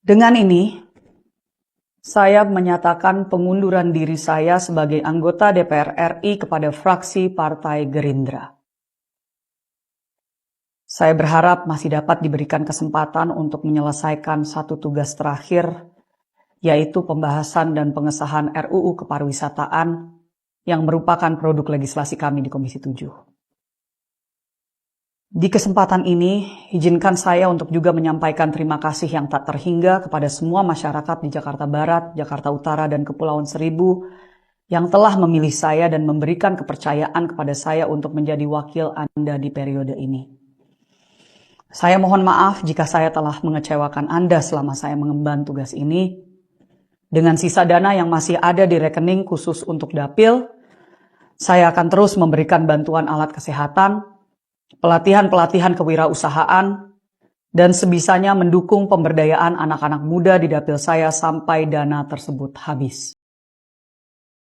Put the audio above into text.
Dengan ini, saya menyatakan pengunduran diri saya sebagai anggota DPR RI kepada fraksi Partai Gerindra. Saya berharap masih dapat diberikan kesempatan untuk menyelesaikan satu tugas terakhir, yaitu pembahasan dan pengesahan RUU Kepariwisataan yang merupakan produk legislasi kami di Komisi 7. Di kesempatan ini, izinkan saya untuk juga menyampaikan terima kasih yang tak terhingga kepada semua masyarakat di Jakarta Barat, Jakarta Utara, dan Kepulauan Seribu yang telah memilih saya dan memberikan kepercayaan kepada saya untuk menjadi wakil Anda di periode ini. Saya mohon maaf jika saya telah mengecewakan Anda selama saya mengemban tugas ini. Dengan sisa dana yang masih ada di rekening khusus untuk dapil, saya akan terus memberikan bantuan alat kesehatan, pelatihan-pelatihan kewirausahaan, dan sebisanya mendukung pemberdayaan anak-anak muda di dapil saya sampai dana tersebut habis.